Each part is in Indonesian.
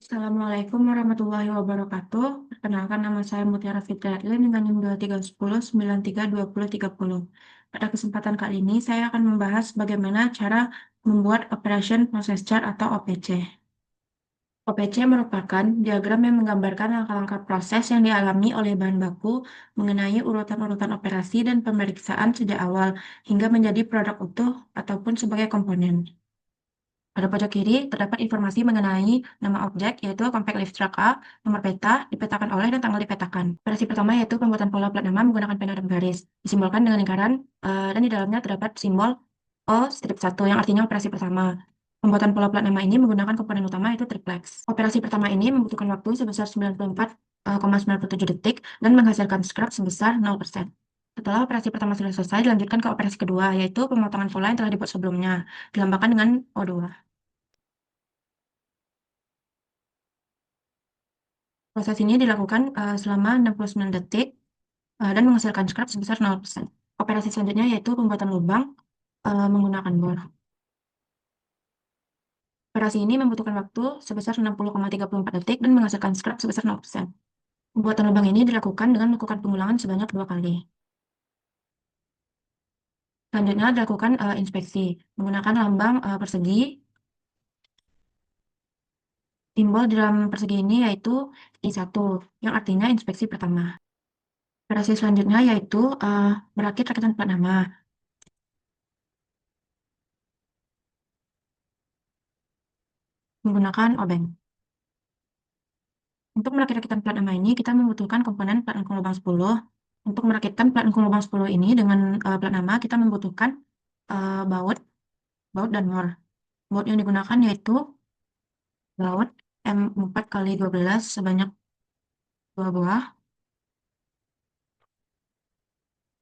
Assalamualaikum warahmatullahi wabarakatuh. Perkenalkan nama saya Mutiara Fitri Adlin dengan NIM 2310932030. Pada kesempatan kali ini saya akan membahas bagaimana cara membuat Operation Process Chart atau OPC. OPC merupakan diagram yang menggambarkan langkah-langkah proses yang dialami oleh bahan baku mengenai urutan-urutan operasi dan pemeriksaan sejak awal hingga menjadi produk utuh ataupun sebagai komponen. Pada pojok kiri terdapat informasi mengenai nama objek, yaitu compact lift truck A, nomor peta, dipetakan oleh dan tanggal dipetakan. Operasi pertama yaitu pembuatan pola plat nama menggunakan pena dan garis, disimbolkan dengan lingkaran, dan di dalamnya terdapat simbol O strip 1 yang artinya operasi pertama. Pembuatan pola plat nama ini menggunakan komponen utama yaitu triplex. Operasi pertama ini membutuhkan waktu sebesar 94,97 detik dan menghasilkan scrap sebesar 0%. Setelah operasi pertama sudah selesai, dilanjutkan ke operasi kedua, yaitu pemotongan pola yang telah dibuat sebelumnya, dilambangkan dengan O2. Proses ini dilakukan selama 69 detik dan menghasilkan scrap sebesar 0%. Operasi selanjutnya yaitu pembuatan lubang menggunakan bor. Operasi ini membutuhkan waktu sebesar 60,34 detik dan menghasilkan scrap sebesar 0%. Pembuatan lubang ini dilakukan dengan melakukan pengulangan sebanyak 2 kali. Selanjutnya dilakukan inspeksi menggunakan lambang persegi. Simbol di dalam persegi ini yaitu I1 yang artinya inspeksi pertama. Operasi selanjutnya yaitu merakit rakitan plat nama menggunakan obeng. Untuk merakit rakitan plat nama ini, kita membutuhkan komponen plat engkol lubang 10. Untuk merakitkan plat engkol lubang 10 ini dengan plat nama, kita membutuhkan baut, dan mor. Baut yang digunakan yaitu baut M4x12 sebanyak 2 buah,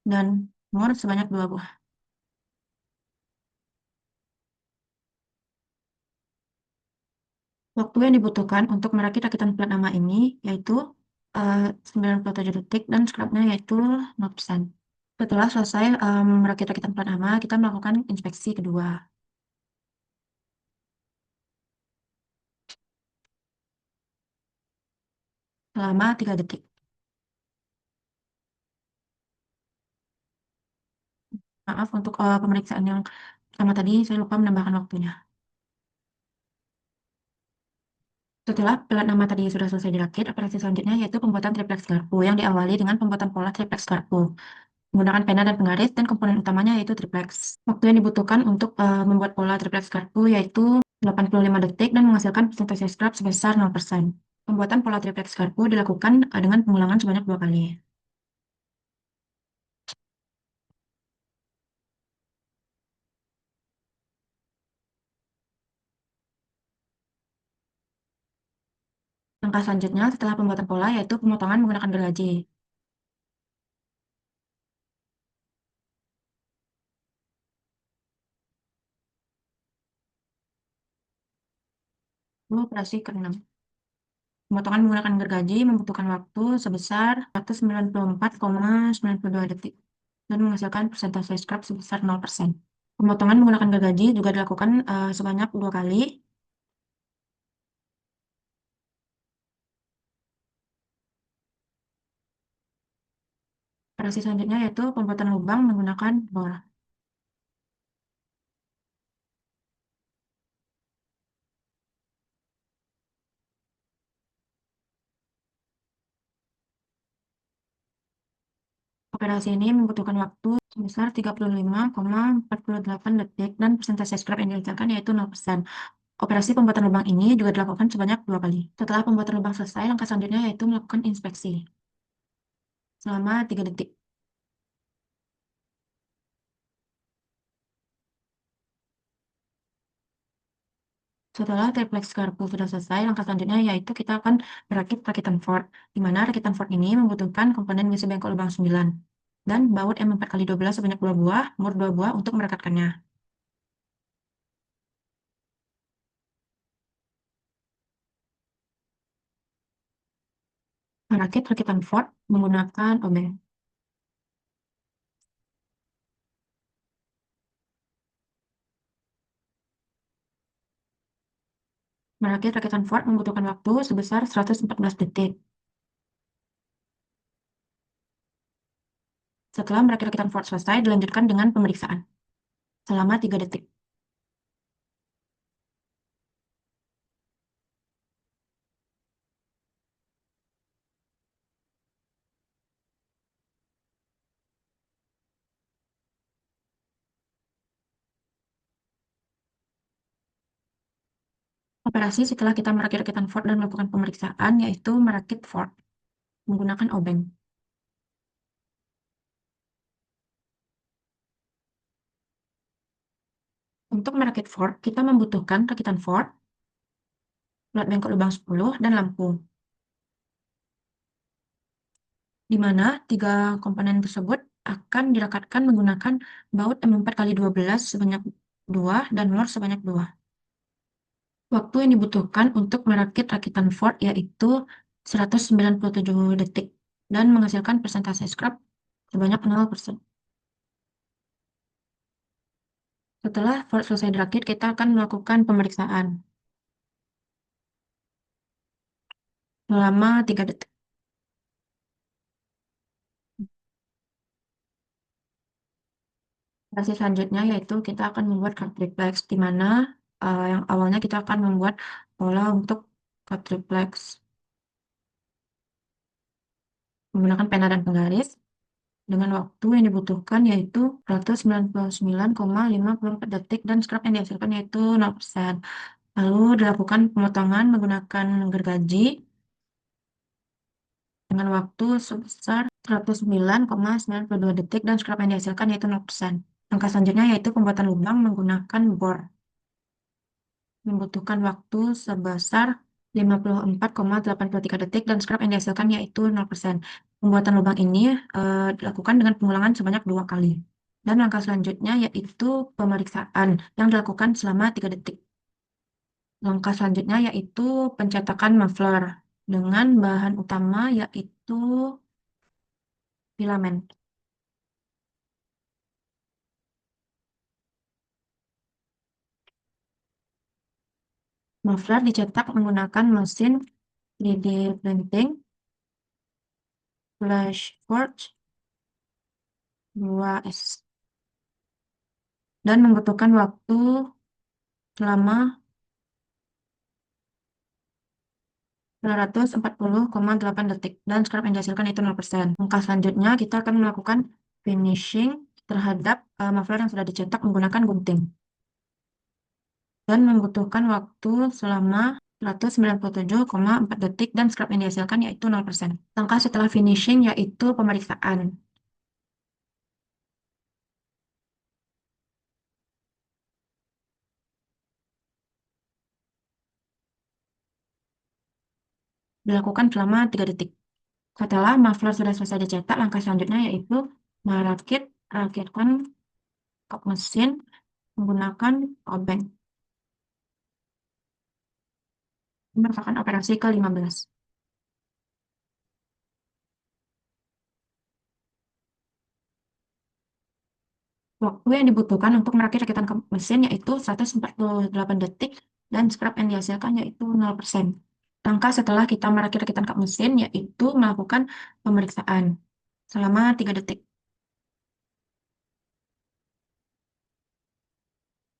dan mor sebanyak 2 buah. Waktu yang dibutuhkan untuk merakit rakitan plat nama ini yaitu 97 detik dan scrapnya yaitu 0%. Setelah selesai merakit rakitan plat nama, kita melakukan inspeksi kedua selama 3 detik. Maaf untuk pemeriksaan yang pertama tadi saya lupa menambahkan waktunya. Setelah plat nama tadi sudah selesai dirakit, operasi selanjutnya yaitu pembuatan triplex garpu yang diawali dengan pembuatan pola triplex garpu menggunakan pena dan penggaris dan komponen utamanya yaitu triplex. Waktu yang dibutuhkan untuk membuat pola triplex garpu yaitu 85 detik dan menghasilkan persentase scrap sebesar 0%. Pembuatan pola triplex garpu dilakukan dengan pengulangan sebanyak 2 kali. Langkah selanjutnya setelah pembuatan pola yaitu pemotongan menggunakan gergaji. Operasi ke-6. Pemotongan menggunakan gergaji membutuhkan waktu sebesar 194,92 detik dan menghasilkan persentase scrap sebesar 0%. Pemotongan menggunakan gergaji juga dilakukan sebanyak 2 kali. Operasi selanjutnya yaitu pembuatan lubang menggunakan bor. Operasi ini membutuhkan waktu sebesar 35,48 detik dan persentase scrap yang dihasilkan yaitu 0%. Operasi pembuatan lubang ini juga dilakukan sebanyak 2 kali. Setelah pembuatan lubang selesai, langkah selanjutnya yaitu melakukan inspeksi selama 3 detik. Setelah triplex garpu sudah selesai, langkah selanjutnya yaitu kita akan merakit rakitan Ford, di mana rakitan Ford ini membutuhkan komponen WC bengkok lubang 9 dan baut M4x12 sebanyak 2 buah, mur 2 buah untuk merekatkannya. Merakit rakitan Ford menggunakan obeng. Merakit rakitan Ford membutuhkan waktu sebesar 114 detik. Setelah merakit rakitan Ford selesai, dilanjutkan dengan pemeriksaan selama 3 detik. Operasi setelah kita merakit rakitan Ford dan melakukan pemeriksaan, yaitu merakit Ford menggunakan obeng. Untuk merakit Ford, kita membutuhkan rakitan Ford, plat bengkok lubang 10, dan lampu. Di mana tiga komponen tersebut akan direkatkan menggunakan baut M4x12 sebanyak 2 dan lor sebanyak 2. Waktu yang dibutuhkan untuk merakit rakitan Ford yaitu 197 detik dan menghasilkan persentase scrap sebanyak 0%. Setelah Ford selesai dirakit, kita akan melakukan pemeriksaan selama 3 detik. Operasi selanjutnya yaitu kita akan membuat card triplex, di mana yang awalnya kita akan membuat pola untuk card triplex menggunakan pena dan penggaris dengan waktu yang dibutuhkan yaitu 199,54 detik dan scrap yang dihasilkan yaitu 0%. Lalu dilakukan pemotongan menggunakan gergaji dengan waktu sebesar 109,92 detik dan scrap yang dihasilkan yaitu 0%. Langkah selanjutnya yaitu pembuatan lubang menggunakan bor. Membutuhkan waktu sebesar 54,83 detik dan scrap yang dihasilkan yaitu 0%. Pembuatan lubang ini dilakukan dengan pengulangan sebanyak 2 kali. Dan langkah selanjutnya yaitu pemeriksaan yang dilakukan selama 3 detik. Langkah selanjutnya yaitu pencetakan muffler dengan bahan utama yaitu filamen. Muffler dicetak menggunakan mesin 3D printing, Flash Forge 2S, dan membutuhkan waktu selama 940,8 detik dan scrap yang dihasilkan itu 0%. Langkah selanjutnya kita akan melakukan finishing terhadap muffler yang sudah dicetak menggunakan gunting dan membutuhkan waktu selama 197,4 detik dan scrap yang dihasilkan yaitu 0%. Langkah setelah finishing yaitu pemeriksaan. Dilakukan selama 3 detik. Setelah muffler sudah selesai dicetak, langkah selanjutnya yaitu rakitkan kap mesin menggunakan obeng. Ini merupakan operasi ke-15. Waktu yang dibutuhkan untuk merakit rakitan kap mesin yaitu 148 detik dan scrap yang dihasilkan yaitu 0%. Langkah setelah kita merakit rakitan kap mesin yaitu melakukan pemeriksaan selama 3 detik.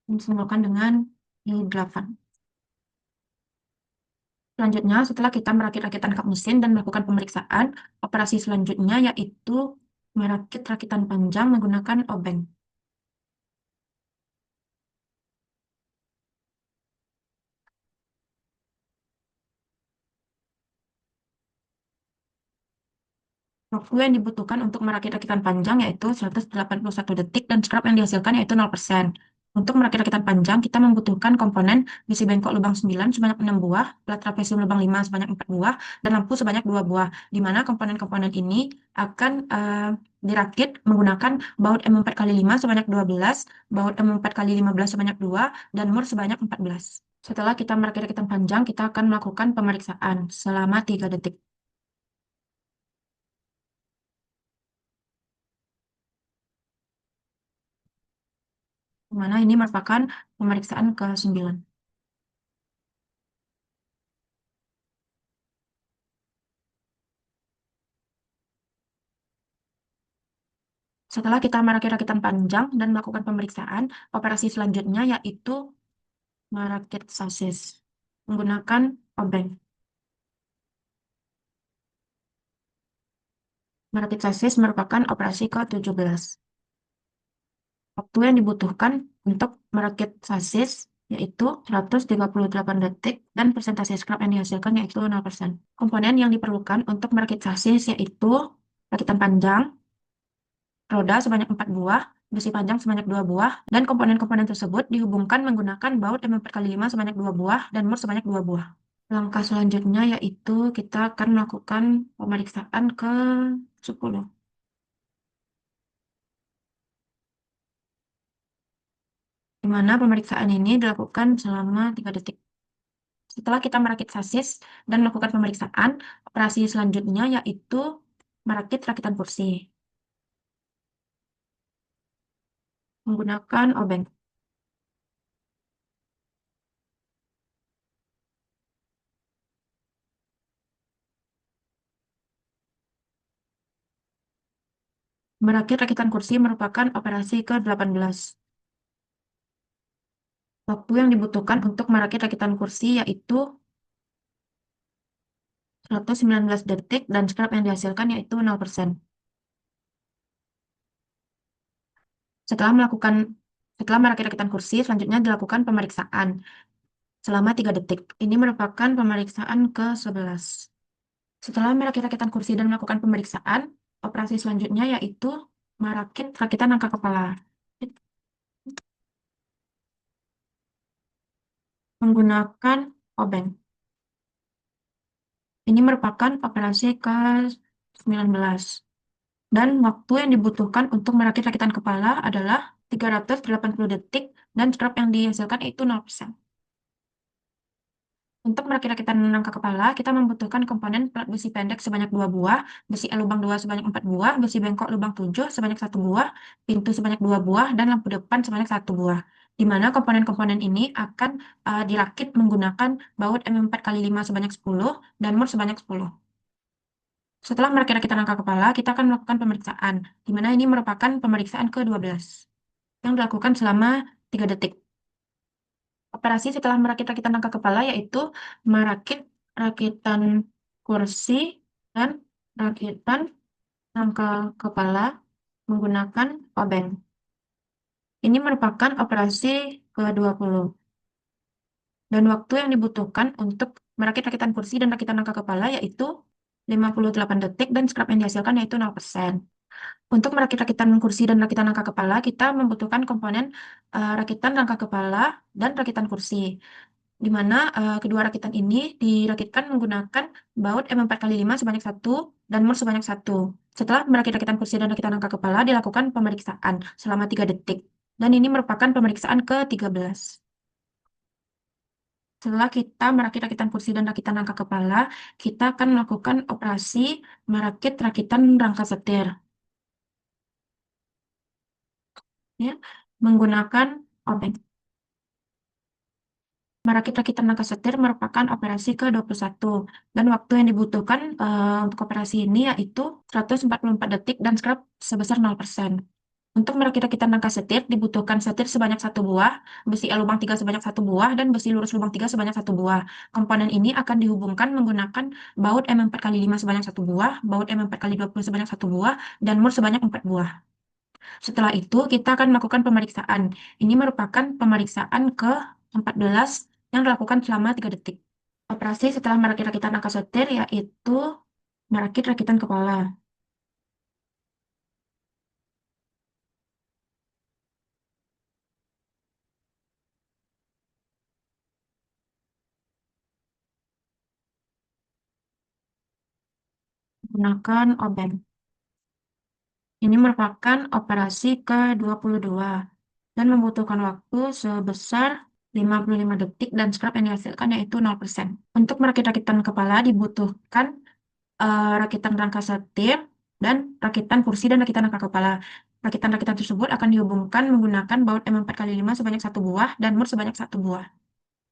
Disimulkan dengan I8. Selanjutnya, setelah kita merakit rakitan kap mesin dan melakukan pemeriksaan, operasi selanjutnya yaitu merakit rakitan panjang menggunakan obeng. Waktu yang dibutuhkan untuk merakit rakitan panjang yaitu 181 detik dan scrap yang dihasilkan yaitu 0%. Untuk merakit rakitan panjang, kita membutuhkan komponen besi bengkok lubang 9 sebanyak 6 buah, plat trapesium lubang 5 sebanyak 4 buah, dan lampu sebanyak 2 buah, di mana komponen-komponen ini akan dirakit menggunakan baut M4x5 sebanyak 12, baut M4x15 sebanyak 2, dan mur sebanyak 14. Setelah kita merakit rakitan panjang, kita akan melakukan pemeriksaan selama 3 detik. Mana ini merupakan pemeriksaan ke-9. Setelah kita merakit rakitan panjang dan melakukan pemeriksaan, operasi selanjutnya yaitu merakit sasis menggunakan obeng. Merakit sasis merupakan operasi ke-17. Waktu yang dibutuhkan untuk merakit sasis yaitu 138 detik dan persentase scrap yang dihasilkan yaitu 0%. Komponen yang diperlukan untuk merakit sasis yaitu rakitan panjang, roda sebanyak 4 buah, besi panjang sebanyak 2 buah, dan komponen-komponen tersebut dihubungkan menggunakan baut M4x5 sebanyak 2 buah dan mur sebanyak 2 buah. Langkah selanjutnya yaitu kita akan melakukan pemeriksaan ke-10, di mana pemeriksaan ini dilakukan selama 3 detik. Setelah kita merakit sasis dan melakukan pemeriksaan, operasi selanjutnya yaitu merakit rakitan kursi menggunakan obeng. Merakit rakitan kursi merupakan operasi ke-18. Waktu yang dibutuhkan untuk merakit rakitan kursi yaitu 119 detik dan scrap yang dihasilkan yaitu 0%. Setelah merakit rakitan kursi, selanjutnya dilakukan pemeriksaan selama 3 detik. Ini merupakan pemeriksaan ke-11. Setelah merakit rakitan kursi dan melakukan pemeriksaan, operasi selanjutnya yaitu merakit rakitan rangka kepala menggunakan obeng. Ini merupakan operasi ke-19. Dan waktu yang dibutuhkan untuk merakit rakitan kepala adalah 380 detik dan scrap yang dihasilkan itu 0%. Untuk merakit rakitan rangka kepala, kita membutuhkan komponen pelat besi pendek sebanyak 2 buah, besi L lubang 2 sebanyak 4 buah, besi bengkok lubang 7 sebanyak 1 buah, pintu sebanyak 2 buah, dan lampu depan sebanyak 1 buah. Di mana komponen-komponen ini akan dirakit menggunakan baut M4x5 sebanyak 10 dan mur sebanyak 10. Setelah merakit rakitan rangka kepala, kita akan melakukan pemeriksaan, di mana ini merupakan pemeriksaan ke-12 yang dilakukan selama 3 detik. Operasi setelah merakit rakitan rangka kepala yaitu merakit rakitan kursi dan rakitan rangka kepala menggunakan obeng. Ini merupakan operasi ke-20. Dan waktu yang dibutuhkan untuk merakit rakitan kursi dan rakitan rangka kepala yaitu 58 detik dan scrap yang dihasilkan yaitu 0%. Untuk merakit rakitan kursi dan rakitan rangka kepala, kita membutuhkan komponen rakitan rangka kepala dan rakitan kursi, di mana kedua rakitan ini dirakitkan menggunakan baut M4x5 sebanyak 1 dan mur sebanyak 1. Setelah merakit rakitan kursi dan rakitan rangka kepala, dilakukan pemeriksaan selama 3 detik. Dan ini merupakan pemeriksaan ke-13. Setelah kita merakit rakitan kursi dan rakitan rangka kepala, kita akan melakukan operasi merakit rakitan rangka setir, ya, menggunakan obeng. Merakit rakitan rangka setir merupakan operasi ke-21 dan waktu yang dibutuhkan untuk operasi ini yaitu 144 detik dan scrap sebesar 0%. Untuk merakit rakitan rangka setir dibutuhkan setir sebanyak 1 buah, besi L lubang 3 sebanyak 1 buah, dan besi lurus lubang 3 sebanyak 1 buah. Komponen ini akan dihubungkan menggunakan baut M4x5 sebanyak 1 buah, baut M4x20 sebanyak 1 buah, dan mur sebanyak 4 buah. Setelah itu, kita akan melakukan pemeriksaan. Ini merupakan pemeriksaan ke-14 yang dilakukan selama 3 detik. Operasi setelah merakit rakitan rangka setir yaitu merakit rakitan kepala menggunakan obeng. Ini merupakan operasi ke-22 dan membutuhkan waktu sebesar 55 detik dan scrap yang dihasilkan yaitu 0%. Untuk merakit rakitan kepala dibutuhkan rakitan rangka setir dan rakitan kursi dan rakitan rangka kepala. Rakitan-rakitan tersebut akan dihubungkan menggunakan baut M4x5 sebanyak 1 buah dan mur sebanyak 1 buah.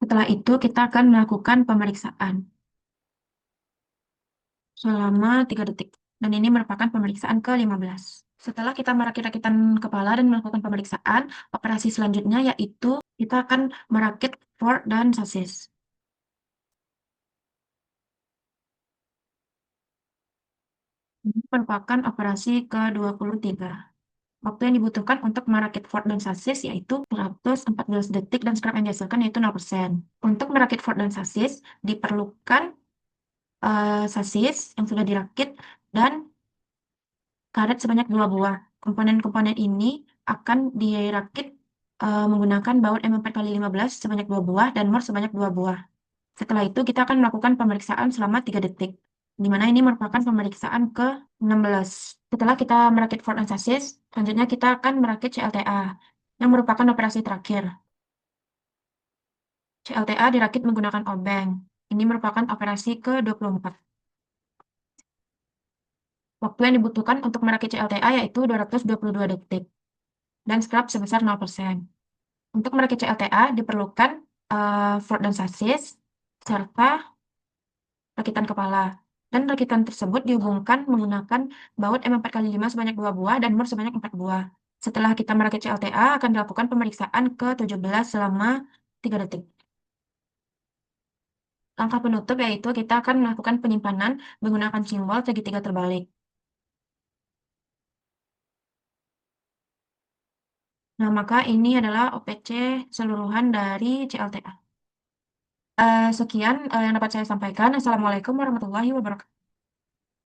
Setelah itu kita akan melakukan pemeriksaan selama 3 detik. Dan ini merupakan pemeriksaan ke-15. Setelah kita merakit-rakitan kepala dan melakukan pemeriksaan, operasi selanjutnya yaitu kita akan merakit fork dan sasis. Ini merupakan operasi ke-23. Waktu yang dibutuhkan untuk merakit fork dan sasis yaitu 114 detik dan scrap yang dihasilkan yaitu 0%. Untuk merakit fork dan sasis diperlukan sasis yang sudah dirakit dan karet sebanyak 2 buah. Komponen-komponen ini akan dirakit menggunakan baut M4x15 sebanyak 2 buah dan mor sebanyak 2 buah. Setelah itu kita akan melakukan pemeriksaan selama 3 detik, di mana ini merupakan pemeriksaan ke-16. Setelah kita merakit Ford and Chassis, selanjutnya kita akan merakit CLTA, yang merupakan operasi terakhir. CLTA dirakit menggunakan obeng. Ini merupakan operasi ke-24. Waktu yang dibutuhkan untuk merakit CLTA yaitu 222 detik, dan scrap sebesar 0%. Untuk merakit CLTA diperlukan Ford dan Chassis, serta rakitan kepala. Dan rakitan tersebut dihubungkan menggunakan baut M4x5 sebanyak 2 buah dan mur sebanyak 4 buah. Setelah kita merakit CLTA, akan dilakukan pemeriksaan ke-17 selama 3 detik. Langkah penutup yaitu kita akan melakukan penyimpanan menggunakan simbol segitiga terbalik. Nah, maka ini adalah OPC seluruhan dari CLTA. Sekian yang dapat saya sampaikan. Assalamualaikum warahmatullahi wabarakatuh.